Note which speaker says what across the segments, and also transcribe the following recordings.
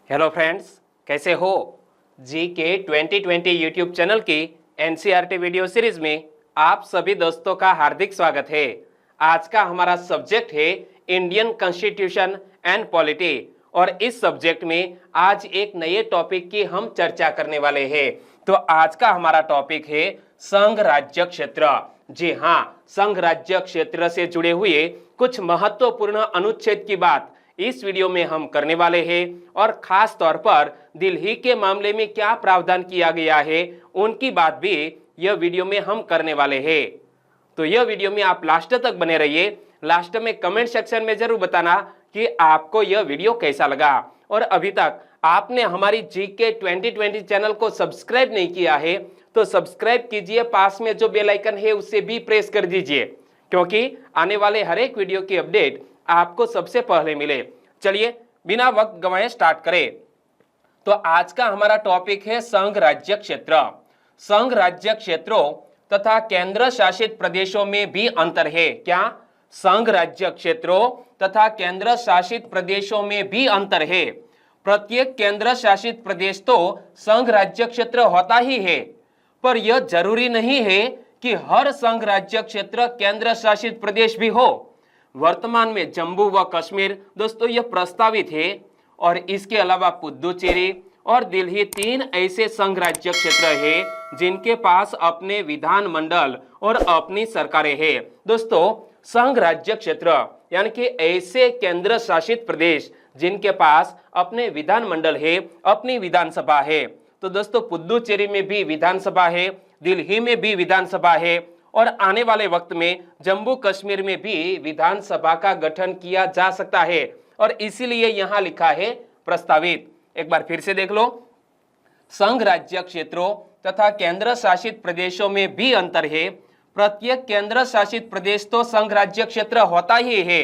Speaker 1: Hello friends, कैसे हो? जी के 2020 यूट्यूब चैनल की एनसीईआरटी वीडियो सीरीज में आप सभी दोस्तों का हार्दिक स्वागत है। आज का हमारा सब्जेक्ट है इंडियन कॉन्स्टिट्यूशन एंड पॉलिटी और इस सब्जेक्ट में आज एक नए टॉपिक की हम चर्चा करने वाले हैं। तो आज का हमारा टॉपिक है संघ राज्य क्षेत्र। जी हाँ, संघ राज्य क्षेत्र से जुड़े हुए कुछ महत्वपूर्ण अनुच्छेद की बात इस वीडियो में हम करने वाले हैं और खास तौर पर दिल्ली के मामले में क्या प्रावधान किया गया है उनकी बात भी यह वीडियो में हम करने वाले हैं। तो यह वीडियो में आप लास्ट तक बने रहिए। लास्ट में कमेंट सेक्शन में जरूर बताना कि आपको यह वीडियो कैसा लगा और अभी तक आपने हमारी जीके 2020 चैनल को सब्सक्राइब नहीं किया है तो सब्सक्राइब कीजिए, पास में जो बेल आइकन है उसे भी प्रेस कर दीजिए क्योंकि आने वाले हर एक वीडियो की अपडेट आपको सबसे पहले मिले। चलिए बिना वक्त गंवाए स्टार्ट करें। तो आज का हमारा टॉपिक है संघ राज्य क्षेत्र। संघ राज्य क्षेत्रों तथा केंद्र शासित प्रदेशों में भी अंतर है। क्या? संघ राज्य क्षेत्रों तथा केंद्र शासित प्रदेशों में भी अंतर है। प्रत्येक केंद्र शासित प्रदेश तो संघ राज्य क्षेत्र होता ही है, पर यह जरूरी नहीं है कि हर संघ राज्य क्षेत्र केंद्र शासित प्रदेश भी हो। वर्तमान में जम्मू व कश्मीर दोस्तों यह प्रस्तावित है और इसके अलावा पुदुचेरी और दिल्ली तीन ऐसे संघ राज्य क्षेत्र है जिनके पास अपने विधानमंडल और अपनी सरकारें हैं। दोस्तों, संघ राज्य क्षेत्र यानी कि ऐसे केंद्र शासित प्रदेश जिनके पास अपने विधानमंडल है, अपनी विधानसभा है। तो दोस्तों, पुदुचेरी में भी विधानसभा है, दिल्ली में भी विधानसभा है और आने वाले वक्त में जम्मू कश्मीर में भी विधानसभा का गठन किया जा सकता है और इसीलिए यहां लिखा है प्रस्तावित। एक बार फिर से देख लो, संघ राज्य क्षेत्रों तथा केंद्र शासित प्रदेशों में भी अंतर है। प्रत्येक केंद्र शासित प्रदेश तो संघ राज्य क्षेत्र होता ही है,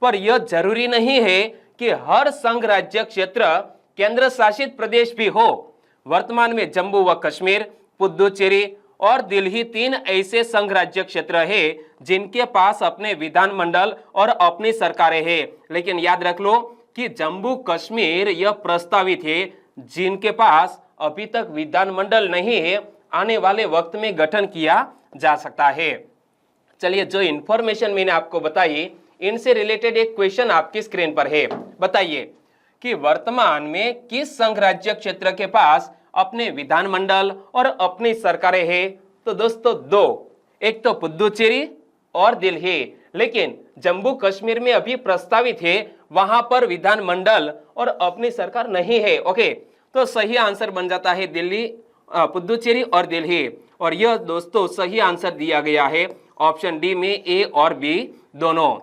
Speaker 1: पर यह जरूरी नहीं है कि हर संघ राज्य क्षेत्र केंद्र शासित प्रदेश भी हो। वर्तमान में जम्मू व कश्मीर, पुदुचेरी और दिल्ली तीन ऐसे संघ राज्य क्षेत्र है जिनके पास अपने विधानमंडल और अपनी सरकारें हैं। लेकिन याद रख लो कि जम्मू कश्मीर यह प्रस्तावित है जिनके पास अभी तक विधानमंडल नहीं है, आने वाले वक्त में गठन किया जा सकता है। चलिए, जो इंफॉर्मेशन मैंने आपको बताई इनसे रिलेटेड एक क्वेश्चन आपकी स्क्रीन पर है। बताइए कि वर्तमान में किस संघ राज्य क्षेत्र के पास अपने विधानमंडल और अपनी सरकारें हैं? तो दोस्तों दो, एक तो पुदुचेरी और दिल्ली, लेकिन जम्मू कश्मीर में अभी प्रस्तावित है, वहां पर विधानमंडल और अपनी सरकार नहीं है। ओके, तो सही आंसर बन जाता है दिल्ली, पुदुचेरी और दिल्ली। और यह दोस्तों सही आंसर दिया गया है ऑप्शन डी में, ए और बी दोनों।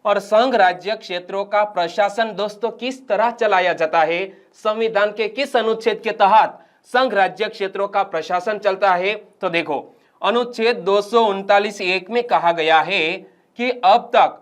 Speaker 1: और संघ राज्य क्षेत्रों का प्रशासन दोस्तों किस तरह चलाया जाता है? संविधान के किस अनुच्छेद के तहत संघ राज्य क्षेत्रों का प्रशासन चलता है? तो देखो, अनुच्छेद 239(1) में कहा गया है कि अब तक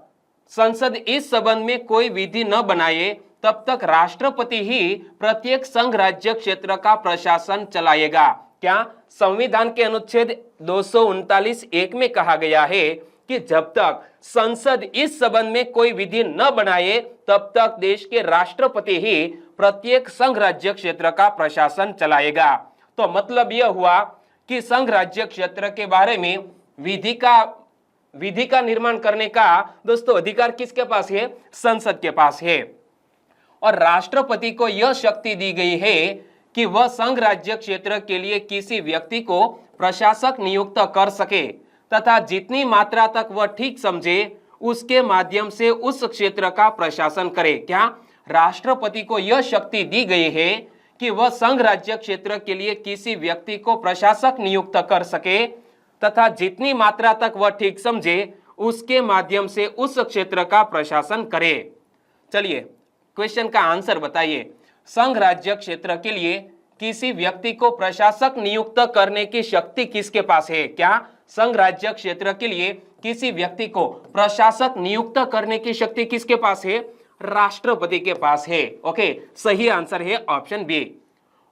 Speaker 1: संसद इस संबंध में कोई विधि न बनाए तब तक राष्ट्रपति ही प्रत्येक संघ राज्य क्षेत्र का प्रशासन चलाएगा। क्या? संविधान के अनुच्छेद 239(1) में कहा गया है कि जब तक संसद इस संबंध में कोई विधि न बनाए तब तक देश के राष्ट्रपति ही प्रत्येक संघ राज्य क्षेत्र का प्रशासन चलाएगा। तो मतलब यह हुआ कि संघ राज्य क्षेत्र के बारे में विधि का निर्माण करने का दोस्तों अधिकार किसके पास है? संसद के पास है। और राष्ट्रपति को यह शक्ति दी गई है कि वह संघ राज्य क्षेत्र के लिए किसी व्यक्ति को प्रशासक नियुक्त कर सके तथा जितनी मात्रा तक वह ठीक समझे उसके माध्यम से उस क्षेत्र का प्रशासन करे। क्या? राष्ट्रपति को यह शक्ति दी गई है कि वह संघ राज्य क्षेत्र के लिए किसी व्यक्ति को प्रशासक नियुक्त कर सके तथा जितनी मात्रा तक वह ठीक समझे उसके माध्यम से उस क्षेत्र का प्रशासन करे। चलिए, क्वेश्चन का आंसर बताइए। संघ राज्य क्षेत्र के लिए किसी व्यक्ति को प्रशासक नियुक्त करने की शक्ति किसके पास है? क्या? संघ राज्य क्षेत्र के लिए किसी व्यक्ति को प्रशासक नियुक्त करने की शक्ति किसके पास है? राष्ट्रपति के पास है। ओके, सही आंसर है ऑप्शन बी।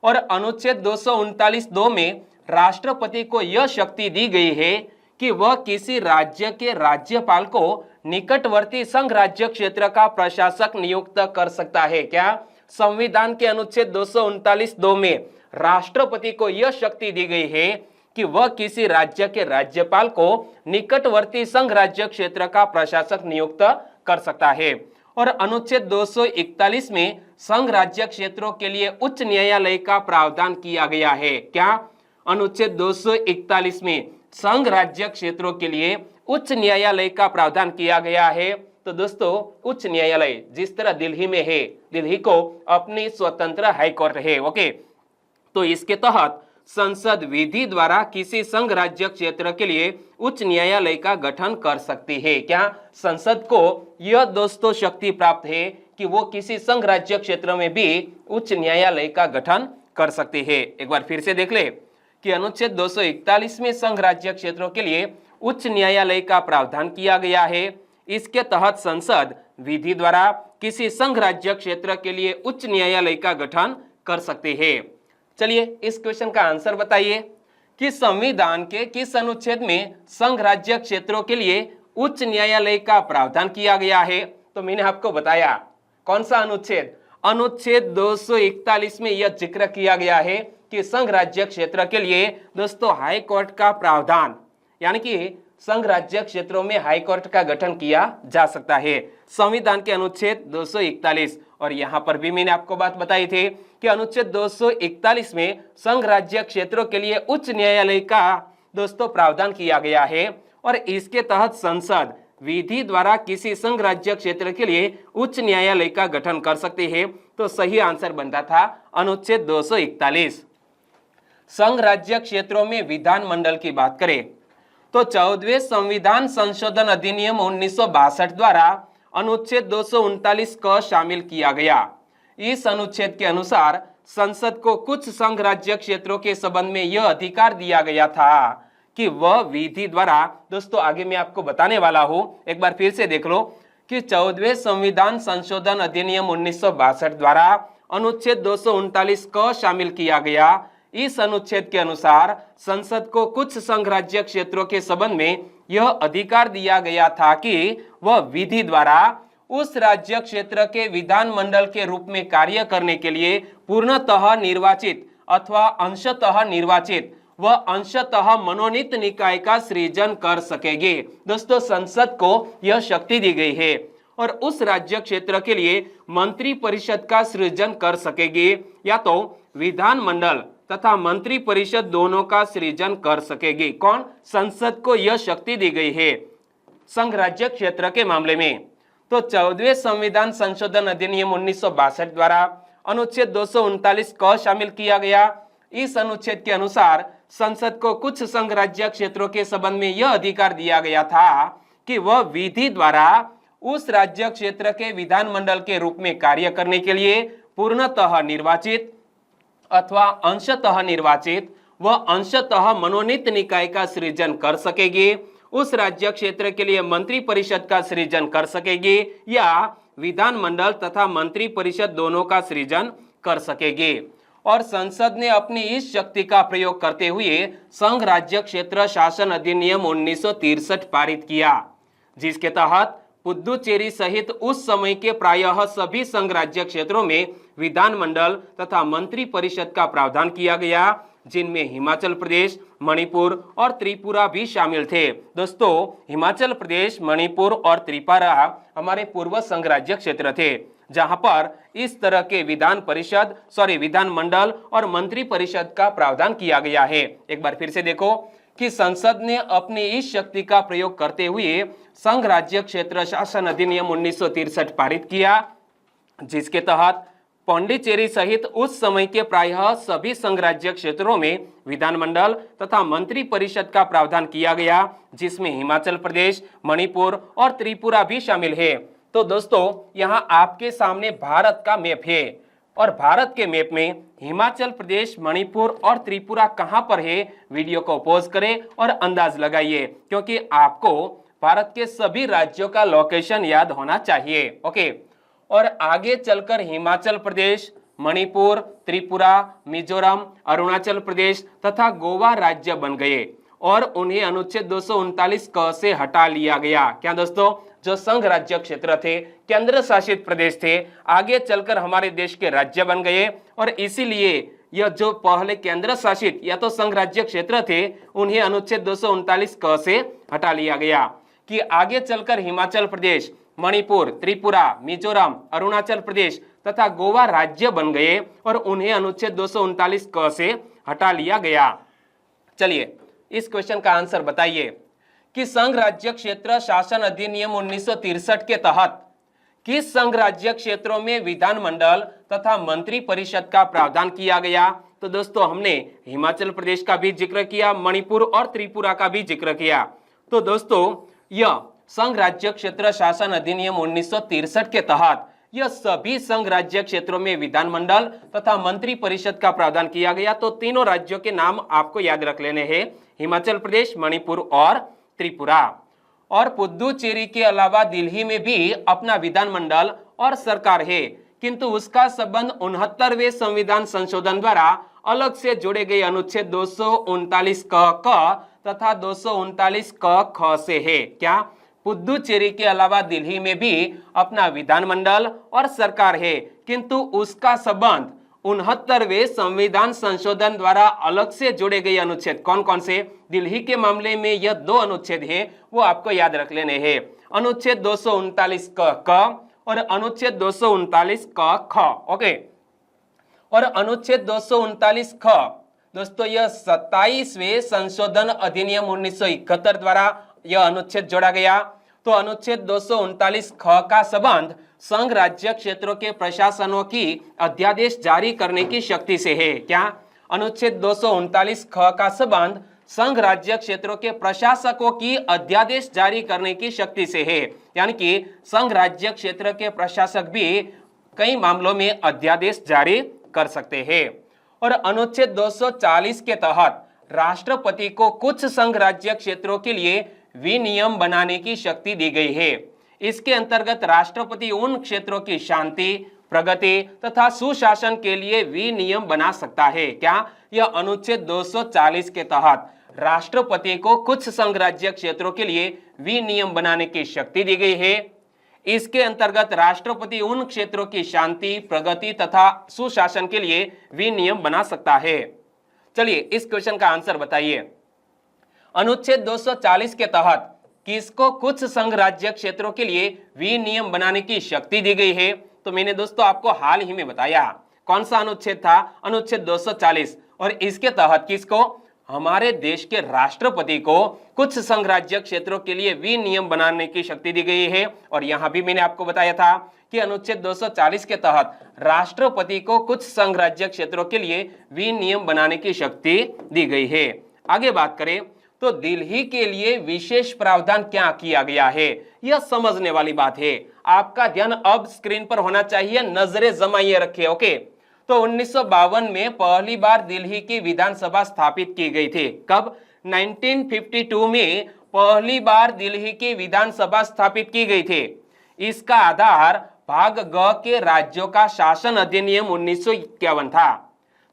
Speaker 1: और अनुच्छेद 239(2) में राष्ट्रपति को यह शक्ति दी गई है कि वह किसी राज्य के राज्यपाल को निकटवर्ती संघ राज्य क्षेत्र का प्रशासक नियुक्त कर सकता है। क्या? संविधान के अनुच्छेद 239(2) में राष्ट्रपति को यह शक्ति दी गई है कि वह किसी राज्य के राज्यपाल को निकटवर्ती संघ राज्य क्षेत्र का प्रशासक नियुक्त कर सकता है। और अनुच्छेद 241 में संघ राज्य क्षेत्रों के लिए उच्च न्यायालय का प्रावधान किया गया है। क्या? अनुच्छेद 241 में संघ राज्य क्षेत्रों के लिए उच्च न्यायालय का प्रावधान किया गया है। तो दोस्तों, उच्च न्यायालय जिस तरह दिल्ली में है, दिल्ली को अपनी स्वतंत्र हाईकोर्ट है। ओके, तो इसके तहत संसद विधि द्वारा किसी संघ राज्य क्षेत्र के लिए उच्च न्यायालय का गठन कर सकती है। क्या? संसद को यह दोस्तों शक्ति प्राप्त है कि वो किसी संघ राज्य क्षेत्र में भी उच्च न्यायालय का गठन कर सकती है। एक बार फिर से देख ले कि अनुच्छेद 241 में संघ राज्य क्षेत्रों के लिए उच्च न्यायालय का प्रावधान किया गया है। इसके तहत संसद विधि द्वारा किसी संघ राज्य क्षेत्र के लिए उच्च न्यायालय का गठन कर सकती है। चलिए इस क्वेश्चन का आंसर बताइए कि संविधान के किस अनुच्छेद में संघ राज्य क्षेत्रों के लिए उच्च न्यायालय का प्रावधान किया गया है। तो मैंने आपको बताया कौन सा अनुच्छेद, अनुच्छेद 241 में यह जिक्र किया गया है कि संघ राज्य क्षेत्र के लिए दोस्तों हाई कोर्ट का प्रावधान, यानी कि संघ राज्य क्षेत्रों में हाई कोर्ट का गठन किया जा सकता है, संविधान के अनुच्छेद 241। और यहां पर भी मैंने आपको बात बताई थी कि अनुच्छेद 241 में संघ राज्य क्षेत्रों के लिए उच्च न्यायालय का दोस्तों प्रावधान किया गया है और इसके तहत संसद विधि द्वारा किसी संघ राज्य क्षेत्र के लिए उच्च न्यायालय का गठन कर सकती है। तो सही आंसर बनता था अनुच्छेद 241। संघ राज्य क्षेत्रों में विधानमंडल की बात करें तो 14वें संविधान संशोधन अधिनियम 1962 द्वारा अनुच्छेद 239 को शामिल किया गया। इस अनुच्छेद के अनुसार संसद को कुछ संघ राज्य क्षेत्रों के संबंध में यह अधिकार दिया गया था कि वह विधि द्वारा, दोस्तों आगे मैं आपको बताने वाला हूं, एक बार फिर से देख लो कि 14वें संविधान संशोधन अधिनियम 1962 द्वारा अनुच्छेद 239 को शामिल किया गया। इस अनुच्छेद के अनुसार संसद को कुछ संघ राज्य क्षेत्रों के संबंध में यह अधिकार दिया गया था कि वह विधि द्वारा उस राज्य क्षेत्र के विधानमंडल के रूप में कार्य करने के लिए पूर्णतः निर्वाचित अथवा अंशतः निर्वाचित व अंशतः मनोनीत निकाय का सृजन कर सकेगी। दोस्तों, संसद को यह शक्ति दी गई है और उस राज्य क्षेत्र के लिए मंत्री परिषद का सृजन कर सकेगी, या तो विधानमंडल तथा मंत्री परिषद दोनों का सृजन कर सकेगी। कौन? संसद को यह शक्ति दी गई है संघ राज्य क्षेत्र के मामले में। तो 14वें संविधान संशोधन अधिनियम 1962 द्वारा अनुच्छेद 239 को शामिल किया गया। इस अनुच्छेद के अनुसार संसद को कुछ संघ राज्य क्षेत्रों के संबंध में यह अधिकार दिया गया था कि वह विधि द्वारा उस राज्य क्षेत्र के विधानमंडल के रूप में कार्य करने के लिए पूर्णतः निर्वाचित अथवा अंशतः निर्वाचित व अंशतः मनोनीत निकाय का सृजन कर सकेगी, उस राज्य क्षेत्र के लिए मंत्री परिषद का सृजन कर सकेगी या विधानमंडल तथा मंत्री परिषद दोनों का सृजन कर सकेगी। और संसद ने अपनी इस शक्ति का प्रयोग करते हुए संघ राज्य क्षेत्र शासन अधिनियम 1963 पारित किया, जिसके तहत पुदुचेरी सहित उस समय के प्रायः सभी संघ राज्य क्षेत्रों में विधानमंडल तथा मंत्री परिषद का प्रावधान किया गया, जिनमें हिमाचल प्रदेश, मणिपुर और त्रिपुरा भी शामिल थे। दोस्तों, हिमाचल प्रदेश, मणिपुर और त्रिपुरा हमारे पूर्व संघ राज्य क्षेत्र थे, जहां पर इस तरह के विधानमंडल और मंत्री परिषद का प्रावधान किया गया है। एक बार फिर से देखो कि संसद ने अपनी इस शक्ति का प्रयोग करते हुए संघ राज्य क्षेत्र शासन अधिनियम 1963 पारित किया, जिसके तहत पांडिचेरी सहित उस समय के प्रायः सभी संघ राज्य क्षेत्रों में विधानमंडल तथा मंत्री परिषद का प्रावधान किया गया, जिसमें हिमाचल प्रदेश, मणिपुर और त्रिपुरा भी शामिल है। तो दोस्तों, यहां आपके सामने भारत का मैप है और भारत के मैप में हिमाचल प्रदेश, मणिपुर और त्रिपुरा कहां पर है, वीडियो को पॉज करें और अंदाज लगाइए, क्योंकि आपको भारत के सभी राज्यों का लोकेशन याद होना चाहिए। ओके, और आगे चलकर हिमाचल प्रदेश, मणिपुर, त्रिपुरा, मिजोरम, अरुणाचल प्रदेश तथा गोवा राज्य बन गए और उन्हें अनुच्छेद 239 क से हटा लिया गया। क्या दोस्तों? जो संघ राज्य क्षेत्र थे, केंद्र शासित प्रदेश थे, आगे चलकर हमारे देश के राज्य बन गए। और इसीलिए यह जो पहले केंद्र शासित या तो संघ राज्य क्षेत्र थे, उन्हें अनुच्छेद 239 क से हटा लिया गया कि आगे चलकर हिमाचल प्रदेश, मणिपुर, त्रिपुरा, मिजोरम, अरुणाचल प्रदेश तथा गोवा राज्य बन गए और उन्हें अनुच्छेद 239 क से हटा लिया गया। चलिए इस क्वेश्चन का आंसर बताइए कि संघ राज्य क्षेत्र शासन अधिनियम 1963 के तहत किस संघ राज्य क्षेत्रों में विधानमंडल तथा मंत्री परिषद का प्रावधान किया गया? तो दोस्तों हमने हिमाचल प्रदेश का भी जिक्र किया, मणिपुर और त्रिपुरा का भी जिक्र किया। तो दोस्तों यह संघ राज्य क्षेत्र शासन अधिनियम 1963 के तहत यह सभी संघ राज्य क्षेत्रों में विधानमंडल तथा मंत्री परिषद का प्रावधान किया गया। तो तीनों राज्यों के नाम आपको याद रख लेने हैं, हिमाचल प्रदेश, मणिपुर और त्रिपुरा। और पुदुचेरी के अलावा दिल्ली में भी अपना विधानमंडल और सरकार है, किंतु उसका संबंध 69वें संविधान संशोधन द्वारा अलग से जोड़े गए अनुच्छेद 239 क तथा 239 क ख से है। क्या? पुदुचेरी के अलावा दिल्ली में भी अपना विधानमंडल और सरकार है, किंतु उसका संबंध 69वें संविधान संशोधन द्वारा अलग से जोड़े गए अनुच्छेद कौन कौन से? दिल्ली के मामले में यह दो अनुच्छेद है, वो आपको याद रख लेने हैं, अनुच्छेद 239 क और अनुच्छेद 239 क ख। ओके, और अनुच्छेद 239 ख दोस्तों यह 27वें संशोधन अधिनियम 1971 द्वारा यह अनुच्छेद जोड़ा गया। तो अनुच्छेद 239 ख का संबंध संघ राज्य क्षेत्रों के प्रशासनों की अध्यादेश जारी करने की शक्ति से है। क्या? अनुच्छेद 239 ख का संबंध संघ राज्य क्षेत्रों के प्रशासकों की अध्यादेश जारी करने की शक्ति से है, यानी कि संघ राज्य क्षेत्र के प्रशासक भी कई मामलों में अध्यादेश जारी कर सकते हैं। और अनुच्छेद 240 के तहत राष्ट्रपति को कुछ संघ राज्य क्षेत्रों के लिए विनियम बनाने की शक्ति दी गई है। इसके अंतर्गत राष्ट्रपति उन क्षेत्रों की शांति, प्रगति तथा सुशासन के लिए विनियम बना सकता है। क्या? यह अनुच्छेद 240 के तहत राष्ट्रपति को कुछ संघ राज्य क्षेत्रों के लिए विनियम बनाने की शक्ति दी गई है। इसके अंतर्गत राष्ट्रपति उन क्षेत्रों की शांति, प्रगति तथा सुशासन के लिए विनियम बना सकता है। चलिए इस क्वेश्चन का आंसर बताइए। अनुच्छेद 240 के तहत किसको कुछ संघ राज्य क्षेत्रों के लिए विनियम बनाने की शक्ति दी गई है? तो मैंने दोस्तों आपको हाल ही में बताया कौन सा अनुच्छेद था, अनुच्छेद 240। और इसके तहत किसको? हमारे देश के राष्ट्रपति को कुछ संघ राज्य क्षेत्रों के लिए विनियम बनाने की शक्ति दी गई है। और यहां भी मैंने आपको बताया था कि अनुच्छेद 240 के तहत राष्ट्रपति को कुछ संघ राज्य क्षेत्रों के लिए विनियम बनाने की शक्ति दी गई है। आगे बात करें तो दिल्ली के लिए विशेष प्रावधान क्या किया गया है, यह समझने वाली बात है। आपका ध्यान अब स्क्रीन पर होना चाहिए, नजरें जमाइए रखिए। ओके, तो 1952 में पहली बार दिल्ली की विधानसभा स्थापित की गई थी। कब? 1952 में पहली बार दिल्ली की विधानसभा स्थापित की गई थी। इसका आधार भाग ग के राज्यों का शासन अधिनियम 1951 था।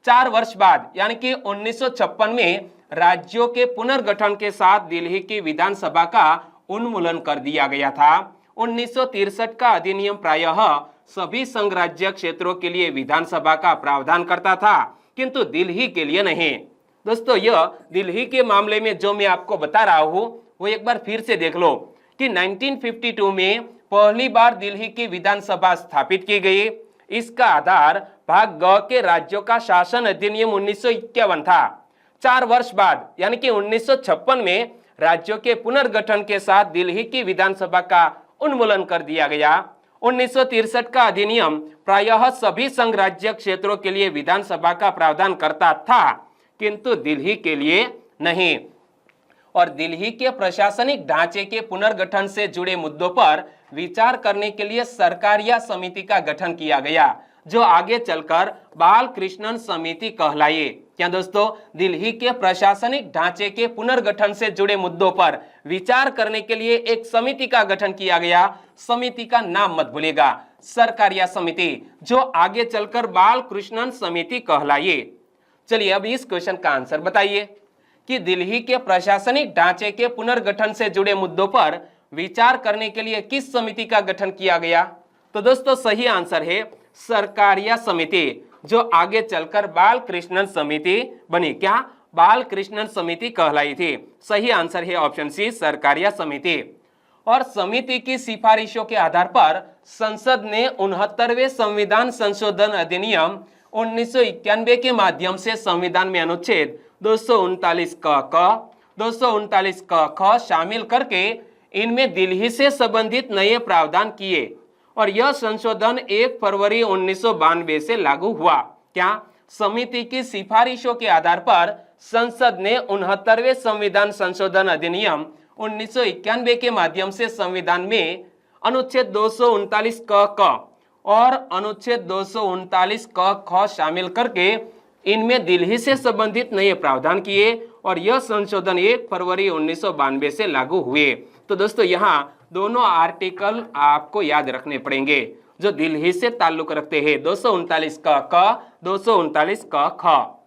Speaker 1: 4 वर्ष बाद यानी कि 1956 में राज्यों के पुनर्गठन के साथ दिल्ली की विधानसभा का उन्मूलन कर दिया गया था। 1963 का अधिनियम प्रायः सभी संघ राज्य क्षेत्रों के लिए विधानसभा का प्रावधान करता था, किंतु दिल्ली के लिए नहीं। दोस्तों यह दिल्ली के मामले में जो मैं आपको बता रहा हूं वो एक बार फिर से देख लो कि 1952 में पहली बार दिल्ली की विधानसभा स्थापित की गई। इसका आधार भाग ग के राज्यों का शासन अधिनियम 1951 था। 4 वर्ष बाद यानी कि 1956 में राज्यों के पुनर्गठन के साथ दिल्ली की विधानसभा का उन्मूलन कर दिया गया। 1963 का अधिनियम प्रायः सभी संघ राज्य क्षेत्रों के लिए विधानसभा का प्रावधान करता था, किंतु दिल्ली के लिए नहीं। और दिल्ली के प्रशासनिक ढांचे के पुनर्गठन से जुड़े मुद्दों पर विचार करने के लिए सरकार या समिति का गठन किया गया, जो आगे चलकर बालकृष्णन समिति कहलाई। क्या दोस्तों? दिल्ली के प्रशासनिक ढांचे के पुनर्गठन से जुड़े मुद्दों पर विचार करने के लिए एक समिति का गठन किया गया। समिति का नाम मत भूलिएगा, सरकार या समिति, जो आगे चलकर बालकृष्णन समिति कहलाई। चलिए अब इस क्वेश्चन का आंसर बताइए कि दिल्ली के प्रशासनिक ढांचे के पुनर्गठन से जुड़े मुद्दों पर विचार करने के लिए किस समिति का गठन किया गया? तो दोस्तों सही आंसर है सरकारिया समिति, जो आगे चलकर बाल कृष्णन समिति बनी। क्या? बाल कृष्णन समिति कहलाई थी। सही आंसर है ऑप्शन सी सरकारिया समिति। और समिति की सिफारिशों के आधार पर संसद ने 69वें संविधान संशोधन अधिनियम 1991 के माध्यम से संविधान में अनुच्छेद 239 क, 239 ख शामिल करके इनमें दिल्ली से संबंधित नए प्रावधान किए और यह संशोधन 1 फरवरी 1992 से लागू हुआ। क्या? समिति की सिफारिशों के आधार पर संसद ने 69वें संविधान संशोधन अधिनियम 1991 के माध्यम से संविधान में अनुच्छेद 239 क और अनुच्छेद 239 क ख शामिल करके इनमें दिल्ली से संबंधित नए प्रावधान किए और यह संशोधन 1 फरवरी 1992 से लागू हुए। तो दोस्तों यहाँ दोनों आर्टिकल आपको याद रखने पड़ेंगे जो दिल्ली से ताल्लुक रखते हैं, 239 क, 239 क ख।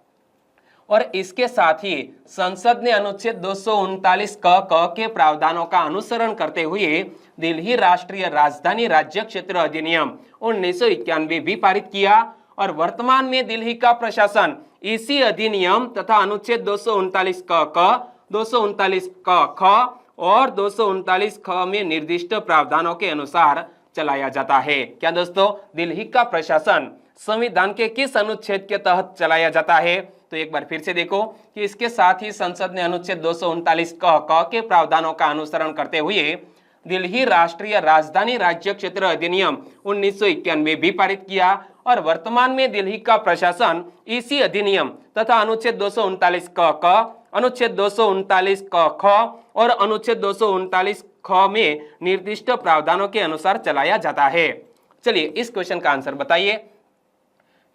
Speaker 1: और इसके साथ ही संसद ने अनुच्छेद 239 क के प्रावधानों का अनुसरण करते हुए दिल्ली राष्ट्रीय राजधानी राज्य क्षेत्र अधिनियम 1991 भी पारित किया और वर्तमान में दिल्ली का प्रशासन इसी अधिनियम तथा अनुच्छेद 239 क, 239 क ख और 239 ख में निर्दिष्ट प्रावधानों के अनुसार चलाया जाता है। क्या दोस्तों? दिल्ली का प्रशासन संविधान के किस अनुच्छेद के तहत चलाया जाता है? तो एक बार फिर से देखो कि इसके साथ ही संसद ने अनुच्छेद 239 क के प्रावधानों का अनुसरण करते हुए दिल्ली राष्ट्रीय राजधानी राज्य क्षेत्र अधिनियम 1991 भी पारित किया और वर्तमान में दिल्ली का प्रशासन इसी अधिनियम तथा अनुच्छेद 239 क, अनुच्छेद 239 क ख और अनुच्छेद 239 ख में निर्दिष्ट प्रावधानों के अनुसार चलाया जाता है। चलिए इस क्वेश्चन का आंसर बताइए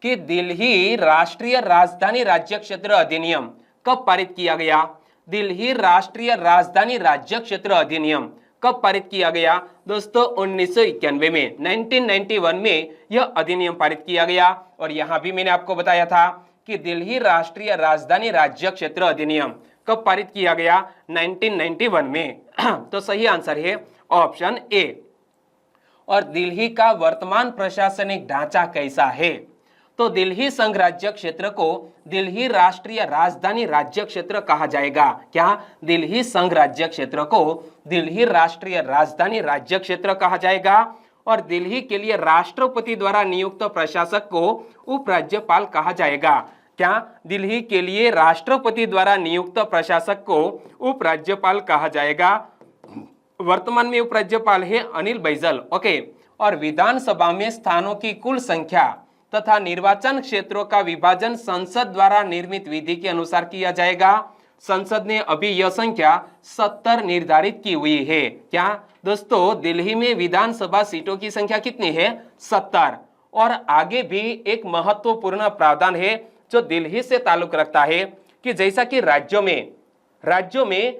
Speaker 1: कि दिल्ली राष्ट्रीय राजधानी राज्य क्षेत्र अधिनियम कब पारित किया गया? दिल्ली राष्ट्रीय राजधानी राज्य क्षेत्र अधिनियम कब पारित किया गया? दोस्तों 1991 में, 1991 में यह अधिनियम पारित किया गया। और यहां भी मैंने आपको बताया था कि दिल्ली राष्ट्रीय राजधानी राज्य क्षेत्र अधिनियम कब पारित किया गया? 1991 में। तो सही आंसर है ऑप्शन ए। और दिल्ली का वर्तमान प्रशासनिक ढांचा कैसा है? तो दिल्ली संघ राज्य क्षेत्र को दिल्ली राष्ट्रीय राजधानी राज्य क्षेत्र कहा जाएगा। क्या? दिल्ली संघ राज्य क्षेत्र को दिल्ली राष्ट्रीय राजधानी राज्य क्षेत्र कहा जाएगा। और दिल्ली के लिए राष्ट्रपति द्वारा नियुक्त प्रशासक को उपराज्यपाल कहा जाएगा। क्या? दिल्ली के लिए राष्ट्रपति द्वारा नियुक्त प्रशासक को उपराज्यपाल कहा जाएगा। वर्तमान में उपराज्यपाल है अनिल बैजल। ओके। और विधानसभा में स्थानों की कुल संख्या तथा निर्वाचन क्षेत्रों का विभाजन संसद द्वारा निर्मित विधि के अनुसार किया जाएगा। संसद ने अभी यह संख्या 70 निर्धारित की हुई है। क्या दोस्तों? दिल्ली में विधानसभा सीटों की संख्या कितनी है? 70। और आगे भी एक महत्वपूर्ण प्रावधान है जो दिल्ली से ताल्लुक रखता है कि जैसा कि राज्यों में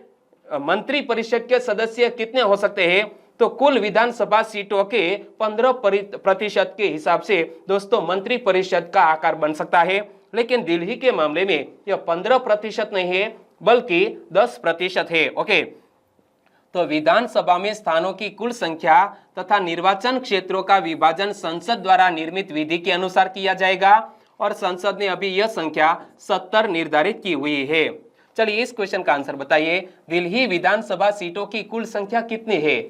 Speaker 1: मंत्री परिषद के सदस्य कितने हो सकते हैं? तो कुल विधानसभा सीटों के 15% के हिसाब से दोस्तों मंत्री परिषद का आकार बन सकता है। लेकिन दिल्ली के मामले में यह 15% नहीं है बल्कि 10% है। ओके। तो विधानसभा में स्थानों की कुल संख्या तथा निर्वाचन क्षेत्रों का विभाजन संसद द्वारा निर्मित विधि के अनुसार किया जाएगा और संसद ने अभी यह संख्या 70 निर्धारित की हुई है। चलिए इस क्वेश्चन का आंसर बताइए। दिल्ली विधानसभा सीटों की कुल संख्या कितनी है?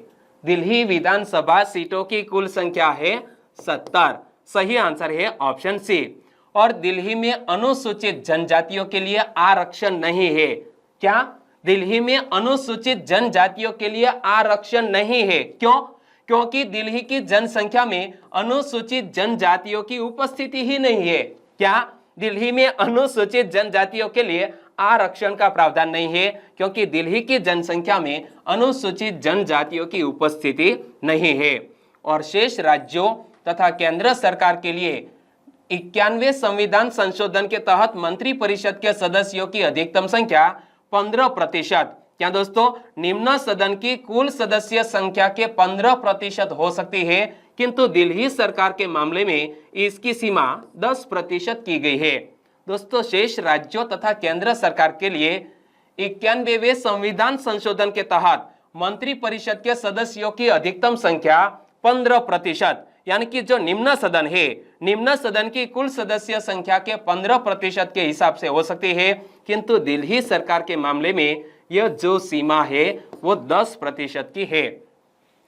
Speaker 1: दिल्ली विधानसभा सीटों की कुल संख्या है 70। सही आंसर है ऑप्शन सी। और दिल्ली में अनुसूचित जनजातियों के लिए आरक्षण नहीं है। क्या? दिल्ली में अनुसूचित जनजातियों के लिए आरक्षण नहीं है। क्यों? क्योंकि दिल्ली की जनसंख्या में अनुसूचित जनजातियों की उपस्थिति ही नहीं है। क्या? दिल्ली में अनुसूचित जनजातियों के लिए आरक्षण का प्रावधान नहीं है क्योंकि दिल्ली की जनसंख्या में अनुसूचित जनजातियों की उपस्थिति नहीं है। और शेष राज्यों तथा केंद्र सरकार के लिए 91वें संविधान संशोधन के तहत मंत्री परिषद के सदस्यों की अधिकतम संख्या 15%। क्या दोस्तों? निम्न सदन की कुल सदस्य संख्या के 15% हो सकती है, किंतु दिल्ली सरकार के मामले में इसकी सीमा 10% की गई है। दोस्तों शेष राज्यों तथा केंद्र सरकार के लिए 91वें संविधान संशोधन के तहत मंत्री परिषद के सदस्यों की अधिकतम संख्या 15%, यानी कि जो निम्न सदन है, निम्न सदन की कुल सदस्य संख्या के 15% के हिसाब से हो सकती है, किंतु दिल्ली सरकार के मामले में यह जो सीमा है वो 10% की है।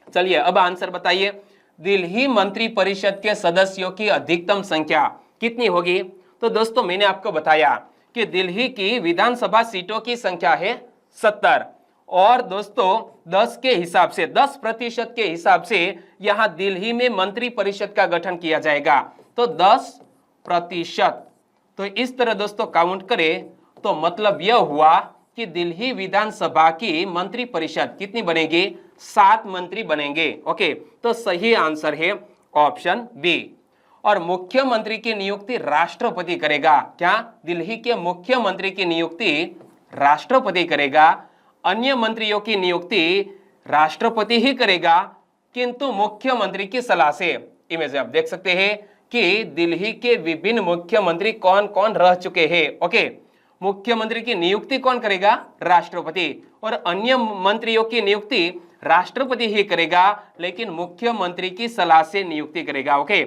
Speaker 1: चलिए अब आंसर बताइए, दिल्ली मंत्री परिषद के सदस्यों की अधिकतम संख्या कितनी होगी? तो दोस्तों मैंने आपको बताया कि दिल्ली की विधानसभा सीटों की संख्या है 70, और दोस्तों 10% के हिसाब से यहां दिल्ली में मंत्री परिषद का गठन किया जाएगा, तो 10%। तो इस तरह दोस्तों काउंट करें तो मतलब यह हुआ कि दिल्ली विधानसभा की मंत्री परिषद कितनी बनेगी? 7 मंत्री बनेंगे। ओके, तो सही आंसर है ऑप्शन बी। और मुख्यमंत्री की नियुक्ति राष्ट्रपति करेगा। क्या? दिल्ली के मुख्यमंत्री की नियुक्ति राष्ट्रपति करेगा, अन्य मंत्रियों की नियुक्ति राष्ट्रपति ही करेगा, किंतु मुख्यमंत्री की सलाह से। इमेज आप देख सकते हैं कि दिल्ली के विभिन्न मुख्यमंत्री कौन कौन रह चुके हैं। ओके, मुख्यमंत्री की नियुक्ति कौन करेगा? राष्ट्रपति, और अन्य मंत्रियों की नियुक्ति राष्ट्रपति ही करेगा, लेकिन मुख्यमंत्री की सलाह से नियुक्ति करेगा। ओके,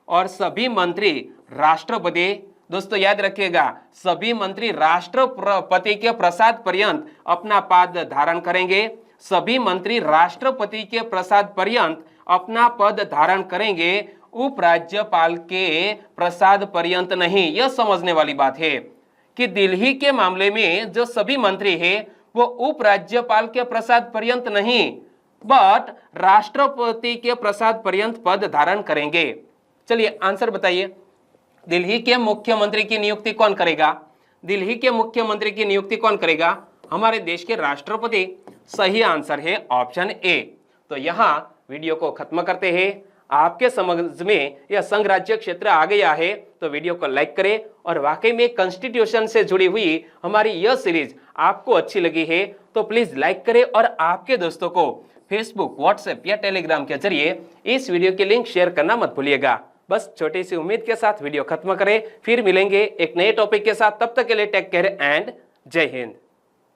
Speaker 1: और सभी मंत्री राष्ट्रपति, दोस्तों याद रखिएगा, सभी मंत्री राष्ट्रपति के प्रसाद पर्यंत अपना पद धारण करेंगे। सभी मंत्री राष्ट्रपति के प्रसाद पर्यंत अपना पद धारण करेंगे, उपराज्यपाल के प्रसाद पर्यंत नहीं। यह समझने वाली बात है कि दिल्ली के मामले में जो सभी मंत्री हैं वो उपराज्यपाल के प्रसाद पर्यंत नहीं, बट राष्ट्रपति के प्रसाद पर्यंत पद धारण करेंगे। चलिए आंसर बताइए, दिल्ली के मुख्यमंत्री की नियुक्ति कौन करेगा? दिल्ली के मुख्यमंत्री की नियुक्ति कौन करेगा? हमारे देश के राष्ट्रपति। सही आंसर है ऑप्शन ए। तो यहां वीडियो को खत्म करते हैं। आपके समझ में यह संघ राज्य क्षेत्र आ गया है तो वीडियो को लाइक करें, और वाकई में कॉन्स्टिट्यूशन से जुड़ी हुई हमारी यह सीरीज आपको अच्छी लगी है तो प्लीज लाइक करें, और आपके दोस्तों को फेसबुक, व्हाट्सएप या टेलीग्राम के जरिए इस वीडियो की लिंक शेयर करना मत भूलिएगा। बस छोटी सी उम्मीद के साथ वीडियो खत्म करें, फिर मिलेंगे एक नए टॉपिक के साथ। तब तक के लिए टेक केयर एंड जय हिंद।